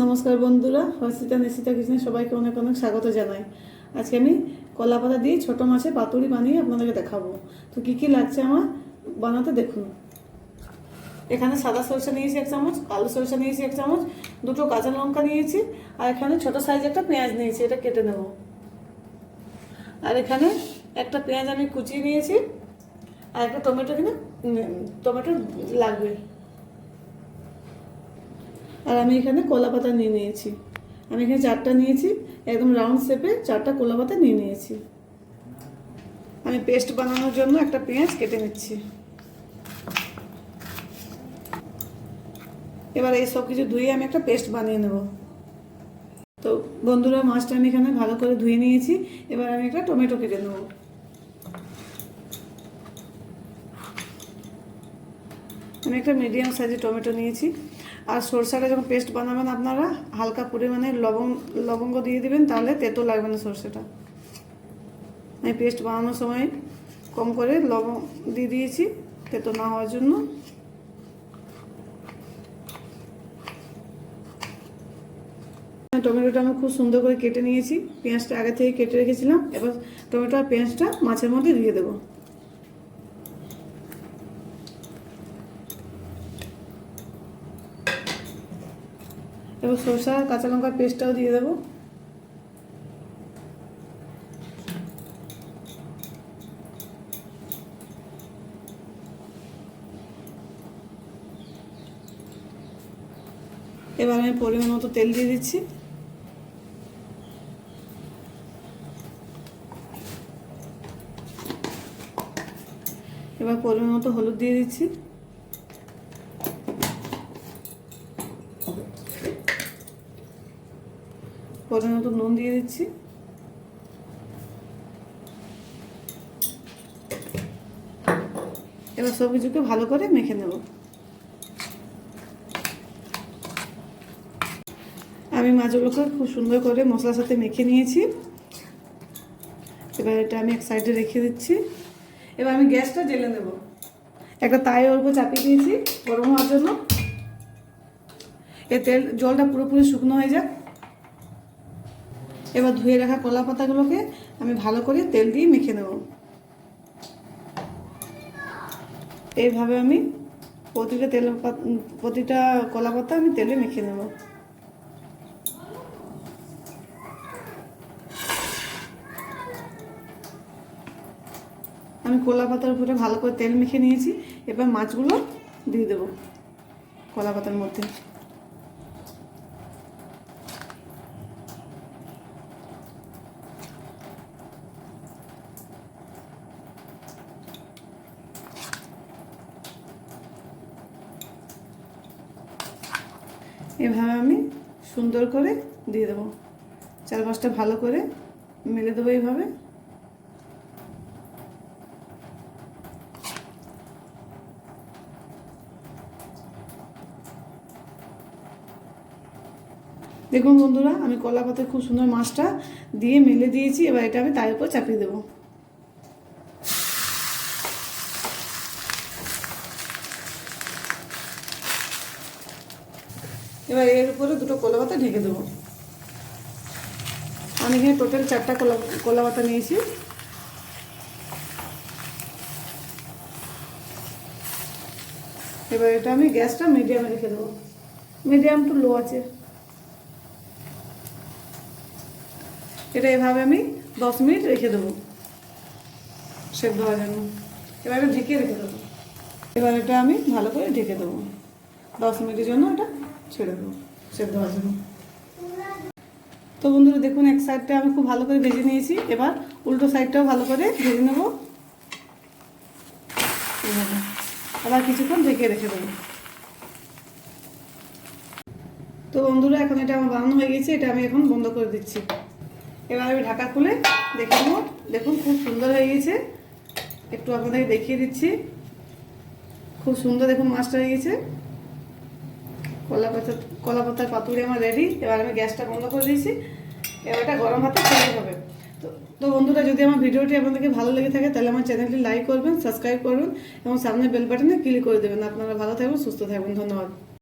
নমস্কার বন্ধুরা, হর্ষিতা নিশিতা কিচেনে সবাইকে অনেক অনেক স্বাগত জানাই। আজকে আমি কলা পাতা দিয়ে ছোটো মাছের পাতুরি বানিয়ে আপনাদেরকে দেখাবো। তো কী কী লাগছে আমার বানাতে দেখুন। এখানে সাদা সরষা নিয়েছি 1 চামচ, কালো সরষা নিয়েছি 1 চামচ, 2টো কাঁচা লঙ্কা নিয়েছি, আর এখানে ছোটো সাইজ একটা পেঁয়াজ নিয়েছি, এটা কেটে নেব। আর এখানে একটা পেঁয়াজ আমি কুচিয়ে নিয়েছি, আর একটা টমেটো টমেটো লাগবে। আর আমি এখানে কলা পাতা নিয়ে নিয়েছি, আমি এখানে 4টা নিয়েছি, একদম রাউন্ড শেপে 4টা কলা পাতা নিয়ে নিয়েছি। আমি পেস্ট বানানোর জন্য একটা পেঁয়াজ কেটে নিচ্ছি। এবার এই সব কিছু ধুয়ে আমি একটা পেস্ট বানিয়ে নেব। তো বন্ধুরা, মাছটা আমি এখানে ভালো করে ধুয়ে নিয়েছি। এবার আমি একটা টমেটো কেটে নেব। আমি একটা মিডিয়াম সাইজের টমেটো নিয়েছি। আর সরষাটা যখন পেস্ট বানাবেন আপনারা হালকা পরিমাণে লবঙ্গ দিয়ে দিবেন, তাহলে তেতো লাগবে না সরষেটা। আমি পেস্ট বানানোর সময় কম করে লবঙ্গ দিয়ে দিয়েছি তেতো না হওয়ার জন্য। টমেটোটা আমি খুব সুন্দর করে কেটে নিয়েছি, পেঁয়াজটা আগে থেকে কেটে রেখেছিলাম। এবার টমেটো আর পেঁয়াজটা মাছের মধ্যে দিয়ে দেবো। এবার সরষা কাঁচা লঙ্কার পেস্টটাও দিয়ে দেবো। এবার আমি পরিমাণ মতো তেল দিয়ে দিচ্ছি। এবার পরিমাণ মতো হলুদ দিয়ে দিচ্ছি। পরিমাণ মতো নুন দিয়ে দিচ্ছি। এবার সব কিছুকে ভালো করে মেখে নেব। আমি মাছগুলোকে খুব সুন্দর করে মশলার সাথে মেখে নিয়েছি। এবার এটা আমি এক সাইডে রেখে দিচ্ছি। এবার আমি গ্যাসটা জ্বেলে নেব। একটা তাই অল্প চাপিয়ে দিয়েছি গরম হওয়ার জন্য। এই জলটা পুরোপুরি শুকনো হয়ে যাক। এবার ধুয়ে রাখা কলা পাতাগুলোকে আমি ভালো করে তেল দিয়ে মেখে নেব। এইভাবে আমি প্রতিটা কলা পাতা আমি তেলে মেখে নেব। আমি কলা পাতার উপরে ভালো করে তেল মেখে নিয়েছি। এবার মাছগুলো দিয়ে দেবো কলা পাতার মধ্যে। এভাবে আমি সুন্দর করে দিয়ে দেবো। চারপাশটা ভালো করে মেলে দেবো এইভাবে। দেখুন বন্ধুরা, আমি কলা পাতায় খুব সুন্দর মাছটা দিয়ে মেলে দিয়েছি। এবার এটা আমি তার উপর চাপিয়ে দেবো। এবার এর উপরে 2টো কলা পাতা ঢেকে দেবো। আমি এখানে টোটাল 4টা কলা পাতা নিয়েছি। এবার এটা আমি গ্যাসটা মিডিয়ামে রেখে দেবো, মিডিয়াম টু লো আছে। এটা এভাবে আমি 10 মিনিট রেখে দেবো সেদ্ধ হওয়ার জন্য। এবার এটা ঢেকে রেখে দেবো। এবার এটা আমি ভালো করে ঢেকে দেবো 10 মিনিটের জন্য। এটা ছেড়ে দেবো সেদ্ধ হওয়ার জন্য। তো বন্ধুরা দেখুন, এক সাইডটা আমি খুব ভালো করে ভেজে নিয়েছি। এবার উল্টো সাইডটাও ভালো করে ভেজে নেব। এভাবে আবার কিছুক্ষণ ঢেকে রেখে দেবো। তো বন্ধুরা, এখন এটা আমার বানানো হয়ে গেছে। এটা আমি এখন বন্ধ করে দিচ্ছি। এবার আমি ঢাকা খুলে দেখে নেব। দেখুন খুব সুন্দর হয়ে গেছে। একটু আপনাদেরকে দেখিয়ে দিচ্ছি। খুব সুন্দর দেখুন মাছটা হয়ে গেছে। কলা পাতার পাতুরি আমার রেডি। এবার আমি গ্যাসটা বন্ধ করে দিয়েছি। এবার এটা গরম ভাতে খেতে হবে। তো বন্ধুরা, যদি আমার ভিডিওটি আপনাদেরকে ভালো লেগে থাকে তাহলে আমার চ্যানেলটি লাইক করবেন, সাবস্ক্রাইব করবেন এবং সামনে বেল বাটনে ক্লিক করে দেবেন। আপনারা ভালো থাকবেন, সুস্থ থাকবেন। ধন্যবাদ।